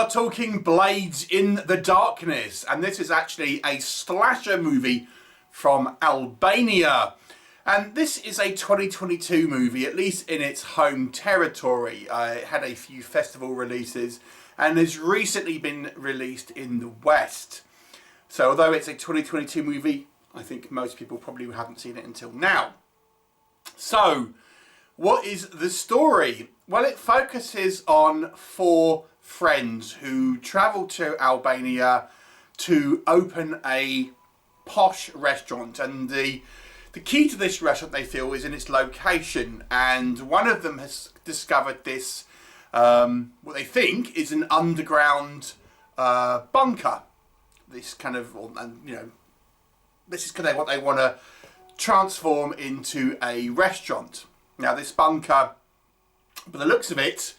are talking Blades in the Darkness, and this is actually a slasher movie from Albania. And this is a 2022 movie, at least in its home territory. It had a few festival releases and has recently been released in the West. So although it's a 2022 movie, I think most people probably haven't seen it until now. So, what is the story? Well, it focuses on four friends who travel to Albania to open a posh restaurant, and the key to this restaurant, they feel, is in its location. And one of them has discovered this, what they think is an underground bunker. This kind of, this is kind of what they want to transform into a restaurant. Now, this bunker, by the looks of it,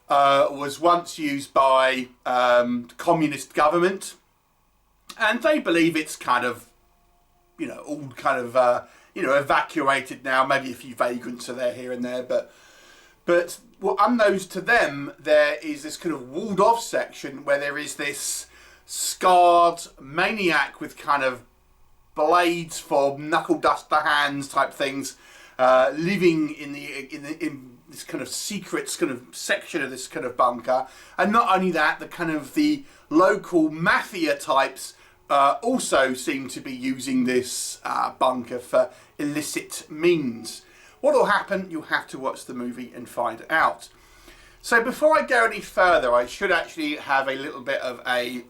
was once used by the communist government, and they believe it's kind of, all kind of, evacuated now. Maybe a few vagrants are there here and there, but well, unknowns to them, there is this kind of walled off section where there is this scarred maniac with kind of blades for knuckle duster hands type things, living in this kind of secret kind of section of this kind of bunker. And not only that, the local mafia types also seem to be using this bunker for illicit means. What will happen? You'll have to watch the movie and find out. So before I go any further, I should actually have a little bit of a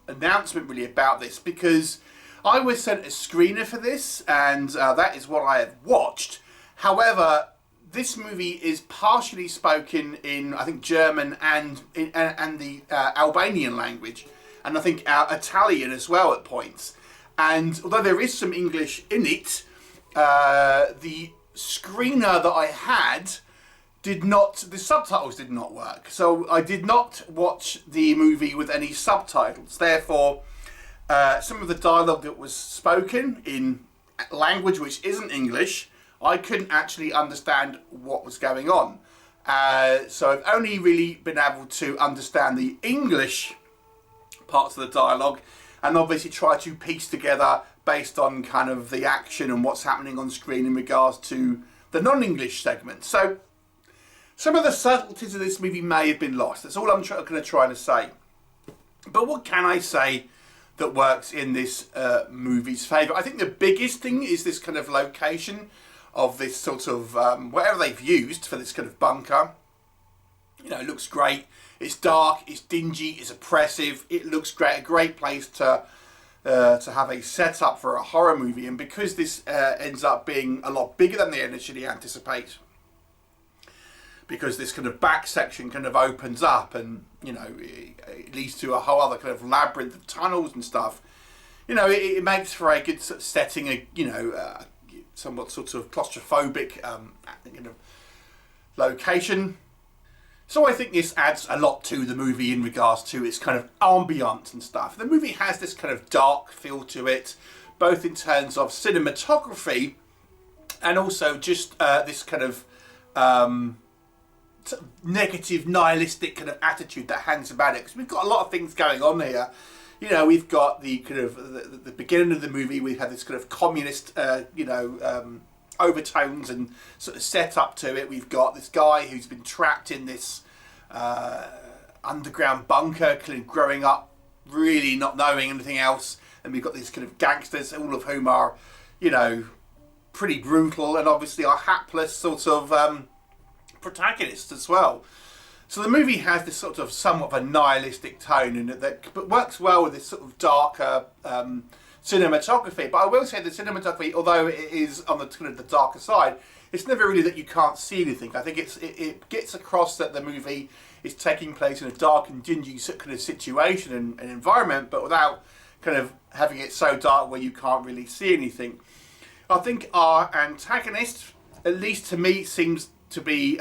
announcement really about this, because I was sent a screener for this, and that is what I have watched. However, this movie is partially spoken in, I think, German and the Albanian language, and I think Italian as well at points. And although there is some English in it, the screener that I had the subtitles did not work. So I did not watch the movie with any subtitles. Therefore, some of the dialogue that was spoken in language which isn't English, I couldn't actually understand what was going on. So I've only really been able to understand the English parts of the dialogue, and obviously try to piece together based on kind of the action and what's happening on screen in regards to the non-English segment. So some of the subtleties of this movie may have been lost. That's all I'm going to try to say. But what can I say that works in this movie's favour? I think the biggest thing is this kind of location of this sort of, whatever they've used for this kind of bunker. It looks great. It's dark, it's dingy, it's oppressive. It looks great, a great place to have a setup for a horror movie. And because this ends up being a lot bigger than they initially anticipate, because this kind of back section kind of opens up and, it leads to a whole other kind of labyrinth of tunnels and stuff, it makes for a good sort of setting, somewhat sort of claustrophobic location. So I think this adds a lot to the movie in regards to its kind of ambiance and stuff. The movie has this kind of dark feel to it, both in terms of cinematography and also just this kind of negative, nihilistic kind of attitude that hangs about it. Because we've got a lot of things going on here. We've got the kind of the beginning of the movie. We have this kind of communist, overtones and sort of set up to it. We've got this guy who's been trapped in this underground bunker, kind of growing up, really not knowing anything else. And we've got these kind of gangsters, all of whom are, pretty brutal and obviously are hapless sort of protagonists as well. So the movie has this sort of somewhat of a nihilistic tone in it but works well with this sort of darker cinematography. But I will say the cinematography, although it is on the kind of the darker side, it's never really that you can't see anything. I think it gets across that the movie is taking place in a dark and dingy kind of situation and environment, but without kind of having it so dark where you can't really see anything. I think our antagonist, at least to me, seems to be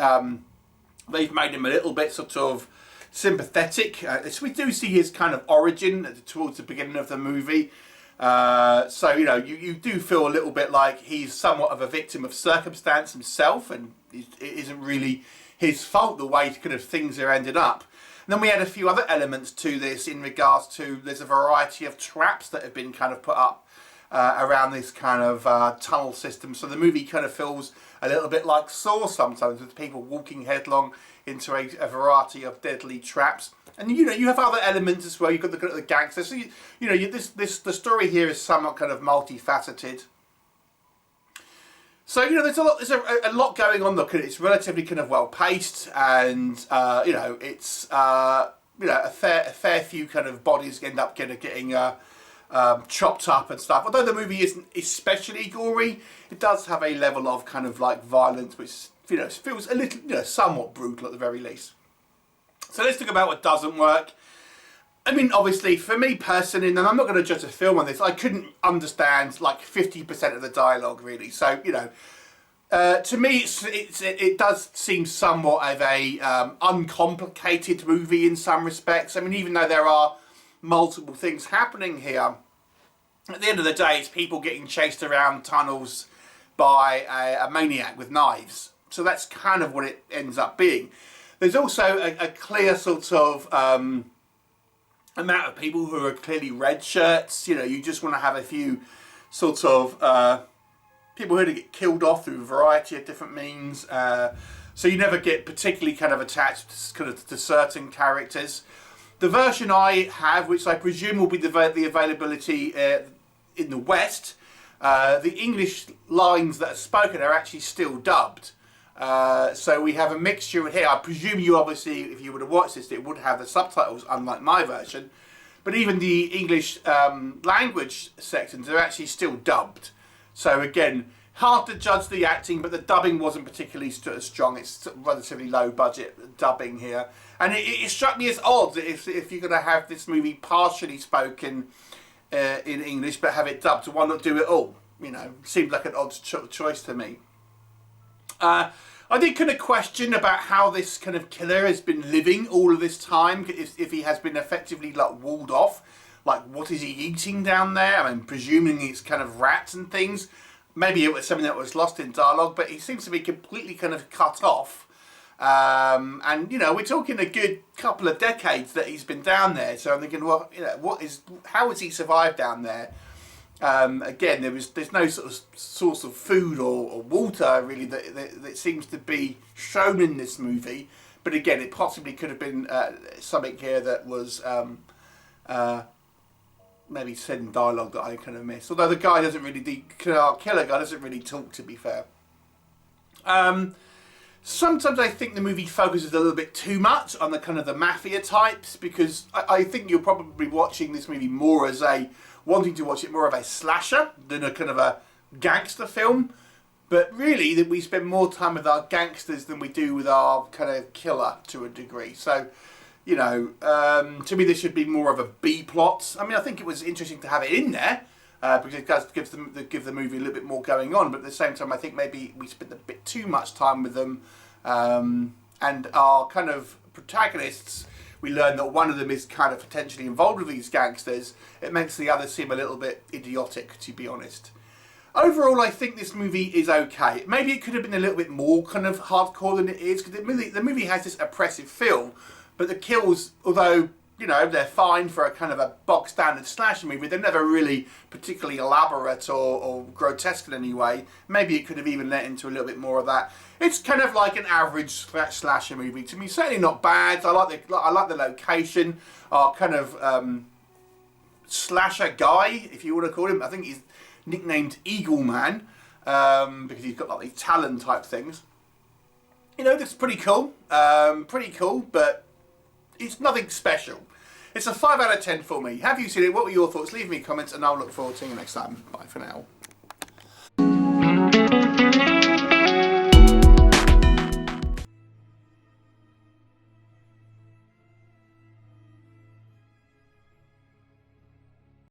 they've made him a little bit sort of sympathetic. So we do see his kind of origin towards the beginning of the movie. So, you do feel a little bit like he's somewhat of a victim of circumstance himself, and it isn't really his fault the way kind of things are ended up. And then we had a few other elements to this in regards to, there's a variety of traps that have been kind of put up around this kind of tunnel system. So the movie kind of feels a little bit like Saw sometimes, with people walking headlong into a variety of deadly traps. And you know, you have other elements as well. You've got the gangsters. So the story here is somewhat kind of multifaceted. So you know, there's a lot going on. Look, it's relatively kind of well paced, and you know, it's you know, a fair few kind of bodies end up getting chopped up and stuff. Although the movie isn't especially gory, it does have a level of kind of like violence which, you know, feels a little, you know, somewhat brutal at the very least. So let's talk about what doesn't work. I mean, obviously, for me personally, and I'm not going to judge a film on this, I couldn't understand like 50% of the dialogue really. So, you know, to me, it does seem somewhat of a uncomplicated movie in some respects. I mean, even though there are multiple things happening here, at the end of the day, it's people getting chased around tunnels by a maniac with knives. So that's kind of what it ends up being. There's also a clear sort of amount of people who are clearly red shirts. You know, you just want to have a few sort of people who get killed off through a variety of different means. So you never get particularly kind of attached to certain characters. The version I have, which I presume will be the availability in the West, the English lines that are spoken are actually still dubbed. So we have a mixture here. I presume you obviously, if you would have watched this, it would have the subtitles, unlike my version. But even the English language sections are actually still dubbed. So again, hard to judge the acting, but the dubbing wasn't particularly strong. It's relatively low budget dubbing here. And it struck me as odd that if you're going to have this movie partially spoken in English, but have it dubbed, why not do it all? You know, seemed like an odd choice to me. I did kind of question about how this kind of killer has been living all of this time, if he has been effectively like walled off. Like, what is he eating down there? I mean, presuming it's kind of rats and things. Maybe it was something that was lost in dialogue, but he seems to be completely kind of cut off. And, you know, we're talking a good couple of decades that he's been down there. So I'm thinking, well, you know, how has he survived down there? Again, there's no sort of source of food or water really that seems to be shown in this movie. But again, it possibly could have been something here that was maybe said in dialogue that I kind of missed. Although the guy doesn't really, the killer guy doesn't really talk, to be fair. Sometimes I think the movie focuses a little bit too much on the kind of the mafia types, because I think you're probably watching this movie more as wanting to watch it more of a slasher than a kind of a gangster film. But really, that we spend more time with our gangsters than we do with our kind of killer to a degree. So, you know, to me this should be more of a B plot. I mean, I think it was interesting to have it in there because it does give the movie a little bit more going on. But at the same time, I think maybe we spent a bit too much time with them. And our kind of protagonists, we learn that one of them is kind of potentially involved with these gangsters. It makes the other seem a little bit idiotic, to be honest. Overall, I think this movie is okay. Maybe it could have been a little bit more kind of hardcore than it is, because the movie has this oppressive feel, but the kills, although, you know, they're fine for a kind of a box standard slasher movie, they're never really particularly elaborate or grotesque in any way. Maybe it could have even let into a little bit more of that. It's kind of like an average slasher movie to me. Certainly not bad. I like the location. Our kind of slasher guy, if you want to call him. I think he's nicknamed Eagle Man because he's got like these talon type things. You know, that's pretty cool. But it's nothing special. It's a 5 out of 10 for me. Have you seen it? What were your thoughts? Leave me comments and I'll look forward to seeing you next time. Bye for now.